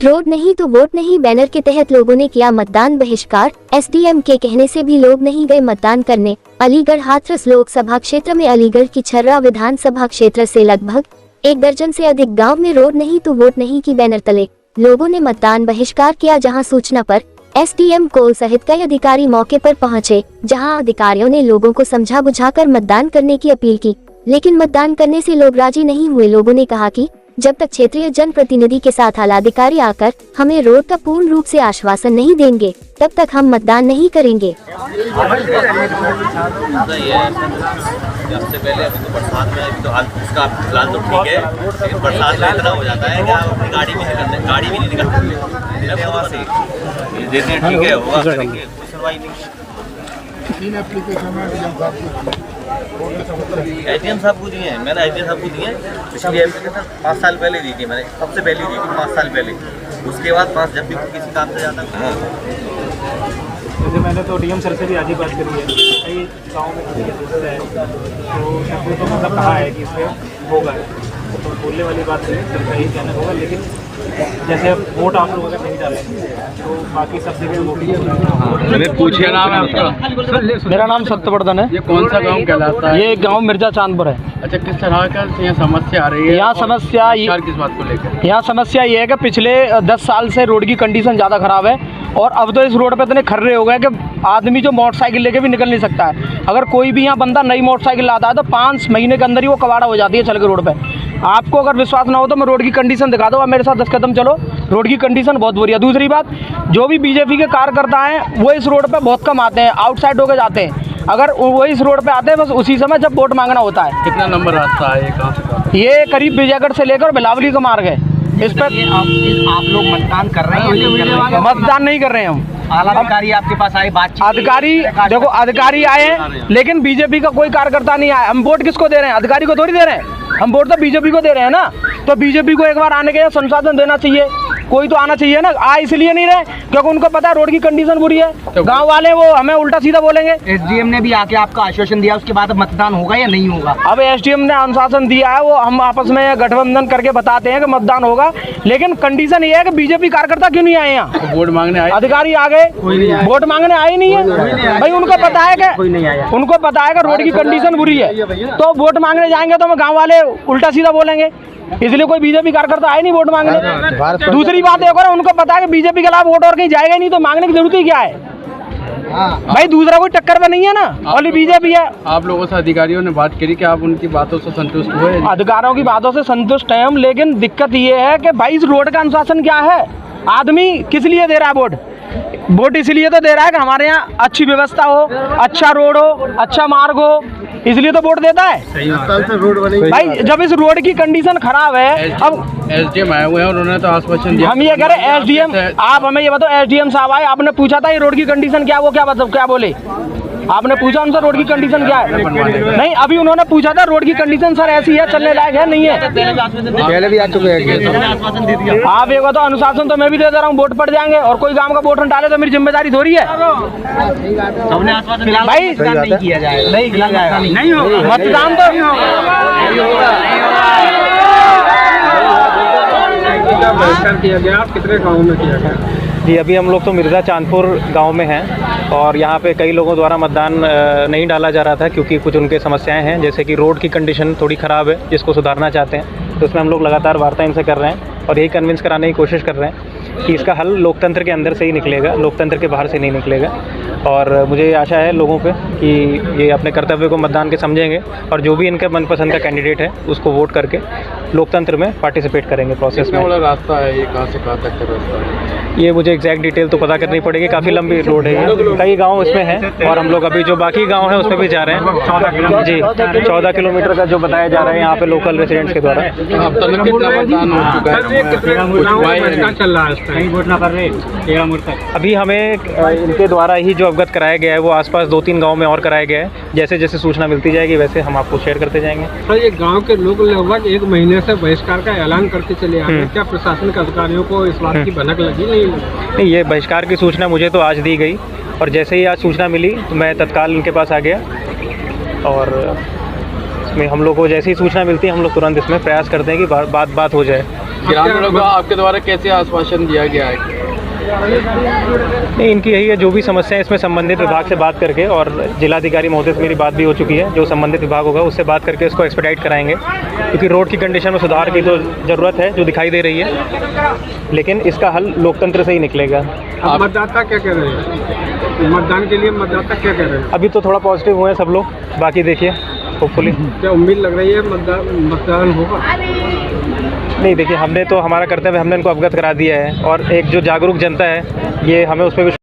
Road नहीं तो vote नहीं बैनर के तहत लोगों ने किया मतदान बहिष्कार। एसडीएम के कहने से भी लोग नहीं गए मतदान करने। अलीगढ़ हाथरस लोकसभा क्षेत्र में अलीगढ़ की छर्रा विधानसभा क्षेत्र से लगभग 1 दर्जन से अधिक गांव में रोड नहीं तो वोट नहीं की बैनर तले लोगों ने मतदान बहिष्कार किया। जहां सूचना पर एसडीएम कोल सहित कई अधिकारी मौके पर पहुंचे, जहां अधिकारियों ने लोगों को समझा बुझाकर मतदान करने की अपील की, लेकिन मतदान करने से लोग राजी नहीं हुए। लोगों ने कहा कि जब तक क्षेत्रीय जनप्रतिनिधि के साथ आलाधिकारी आकर हमें रोड का पूर्ण रूप से आश्वासन नहीं देंगे, तब तक हम मतदान नहीं करेंगे। सबसे पहले अभी तो बरसात में अभी तो उसका प्लान तो ठीक है, लेकिन बरसात में इतना हो जाता है कि आप अपनी गाड़ी भी नहीं निकल सकते वहाँ से। जैसे ठीक है होगा करेंगे, कोई सुनवाई नहीं। 3 एप्लीकेशन एसडीएम साहब को दिए हैं, मैंने एसडीएम साहब को दिए हैं। पिछली एप्लीकेशन 5 साल पहले दी थी मैंने, सबसे पहले दी थी 5 साल पहले। उसके बाद 5 जब भी किसी काम से जाता है। जैसे मैंने तो डीएम सर से भी आज ही बात करी है, कई गाँव में समस्या है, तो सबको तो मतलब कहा है कि इसमें होगा, तो बोलने वाली बात नहीं है, सर का ही कहना होगा। लेकिन जैसे वोट आप लोग अगर नहीं डालेंगे तो बाकी सब जगह वोट पूछिए। नाम है आपका? मेरा नाम सत्यवर्धन है। ये कौन सा गांव कहलाता है? ये गांव मिर्जा चांदपुर है। अच्छा, किस तरह का यहाँ समस्या आ रही है? यहाँ समस्या किस बात को लेकर? यहाँ समस्या ये है कि पिछले 10 साल से रोड की कंडीशन ज़्यादा ख़राब है, और अब तो इस रोड पे इतने खर्रे हो गए कि आदमी जो मोटरसाइकिल लेके भी निकल नहीं सकता है। अगर कोई भी यहाँ बंदा नई मोटरसाइकिल लाता है तो 5 महीने के अंदर ही वो कबाड़ा हो जाती है चल के रोड पे। आपको अगर विश्वास ना हो तो मैं रोड की कंडीशन दिखा दूँ, मेरे साथ 10 कदम चलो, रोड की कंडीशन बहुत बुरी है। दूसरी बात, जो भी बीजेपी के कार्यकर्ता हैं वो इस रोड पे बहुत कम आते हैं, आउटसाइड होकर जाते हैं। अगर वो इस रोड पे आते हैं बस उसी समय जब वोट मांगना होता है। कितना नंबर रास्ता है ये, कहाँ से कहाँ? ये करीब विजयगढ़ से लेकर बिलावली का मार्ग है। इस पर आप लोग मतदान कर रहे हैं? मतदान नहीं कर रहे हैं हम। अधिकारी आपके पास आए, बातचीत? अधिकारी देखो, अधिकारी आए हैं लेकिन बीजेपी का कोई कार्यकर्ता नहीं आया। हम वोट किसको दे रहे हैं? अधिकारी को थोड़ी दे रहे हैं, हम वोट तो बीजेपी को दे रहे हैं ना। तो बीजेपी को एक बार आने के संसाधन देना चाहिए, कोई तो आना चाहिए ना। आ इसलिए नहीं रहे क्योंकि उनको पता है रोड की कंडीशन बुरी है। गांव वाले वो हमें उल्टा सीधा बोलेंगे। एसडीएम ने भी आके आपका आश्वासन दिया, उसके बाद मतदान होगा या नहीं होगा? अब एसडीएम ने अनुशासन दिया है, वो हम आपस में गठबंधन करके बताते हैं कि मतदान होगा, लेकिन कंडीशन ये है कि बीजेपी कार्यकर्ता क्यों नहीं आए यहाँ? वोट मांगने आए? अधिकारी आ गए, वोट मांगने आए नहीं है भाई। उनको पता है कि उनको पता है कि रोड की कंडीशन बुरी है, तो वोट मांगने जाएंगे तो हम गाँव वाले उल्टा सीधा बोलेंगे, इसलिए कोई बीजेपी कार्यकर्ता आए नहीं वोट मांगने। दूसरी बात एक और, उनको पता है कि बीजेपी के खिलाफ वोट और कहीं जाएगा नहीं, तो मांगने की जरूरत ही क्या है भाई? दूसरा कोई टक्कर में नहीं है ना, और बीजेपी है। आप लोगों से अधिकारियों ने बात करी कि आप उनकी बातों से संतुष्ट हुए? अधिकारियों की बातों से संतुष्ट हैं हम, लेकिन दिक्कत ये है कि भाई इस रोड का अनुशासन क्या है? आदमी किस लिए दे रहा है वोट? वोट इसलिए तो दे रहा है कि हमारे यहाँ अच्छी व्यवस्था हो, अच्छा रोड हो, अच्छा मार्ग हो, इसलिए तो वोट देता है भाई। जब इस रोड की कंडीशन खराब है, अब एसडीएम आए हुए हैं, उन्होंने तो आश्वासन दिया। हम ये कह रहे हैं एसडीएम, आप हमें ये बताओ, एसडीएम साहब आए, आपने पूछा था ये रोड की कंडीशन क्या, वो क्या बोले? आपने पूछा उनसे रोड की कंडीशन क्या है? नहीं, अभी उन्होंने पूछा था रोड की कंडीशन सर ऐसी है, चलने लायक है नहीं है? पहले भी आ चुके हैं। आप ये बताओ, अनुशासन तो मैं भी दे दे रहा हूँ, वोट पड़ जाएंगे, और कोई गांव का वोट डाले तो मेरी जिम्मेदारी थोड़ी है भाई। नहीं किया जाएगा, नहीं होगा मतदान तो किया गया। आप कितने गाँव में किया गया? जी, अभी हम लोग तो मिर्ज़ा चांदपुर गांव में हैं, और यहाँ पे कई लोगों द्वारा मतदान नहीं डाला जा रहा था क्योंकि कुछ उनके समस्याएं हैं, जैसे कि रोड की कंडीशन थोड़ी ख़राब है जिसको सुधारना चाहते हैं। तो उसमें हम लोग लगातार वार्ता इनसे कर रहे हैं और यही कन्विंस कराने की कोशिश कर रहे हैं कि इसका हल लोकतंत्र के अंदर से ही निकलेगा, लोकतंत्र के बाहर से नहीं निकलेगा। और मुझे आशा है लोगों पे कि ये अपने कर्तव्य को मतदान के समझेंगे और जो भी इनका मनपसंद का कैंडिडेट है उसको वोट करके लोकतंत्र में पार्टिसिपेट करेंगे प्रोसेस में। वाला रास्ता है ये, कहाँ से कहाँ तक का रास्ता है? ये मुझे एग्जैक्ट डिटेल तो पता करनी पड़ेगी, काफ़ी लंबी रोड है, कई गांव इसमें हैं, और हम लोग अभी जो बाकी गांव हैं उस पर भी जा रहे हैं। 14 किलोमीटर का जो बताया जा रहा है यहाँ पे लोकल रेसिडेंट्स के द्वारा। अभी हमें इनके द्वारा ही जो अवगत कराया गया है वो आसपास 2-3 गांव में और कराया गया है। जैसे जैसे सूचना मिलती जाएगी वैसे हम आपको शेयर करते जाएंगे। सर, ये गांव के लोग लगभग 1 महीने से बहिष्कार का ऐलान करते चले आ रहे हैं, क्या प्रशासनिक अधिकारियों को इस बात की भनक लगी? नहीं, ये बहिष्कार की सूचना मुझे तो आज दी गई, और जैसे ही आज सूचना मिली तो मैं तत्काल इनके पास आ गया, और इसमें हम लोग को जैसे ही सूचना मिलती है हम लोग तुरंत इसमें प्रयास करते हैं कि बात हो जाए। ग्रामीणों को आपके द्वारा कैसे आश्वासन दिया गया है? नहीं, इनकी यही है, जो भी समस्या है इसमें संबंधित विभाग से बात करके, और जिलाधिकारी महोदय से मेरी बात भी हो चुकी है, जो संबंधित विभाग होगा उससे बात करके इसको एक्सपेडाइट कराएंगे, क्योंकि रोड की कंडीशन में सुधार की तो ज़रूरत है जो दिखाई दे रही है, लेकिन इसका हल लोकतंत्र से ही निकलेगा। अब मतदाता क्या कह रहे हैं? मतदान के लिए मतदाता क्या कह रहे हैं? अभी तो थोड़ा पॉजिटिव हुए हैं सब लोग, बाकी देखिए होपफुली। क्या उम्मीद लग रही है मतदान होगा? नहीं, देखिए हमने तो हमारा कर्तव्य, हमने इनको अवगत करा दिया है, और एक जो जागरूक जनता है ये हमें उस पर विश्वास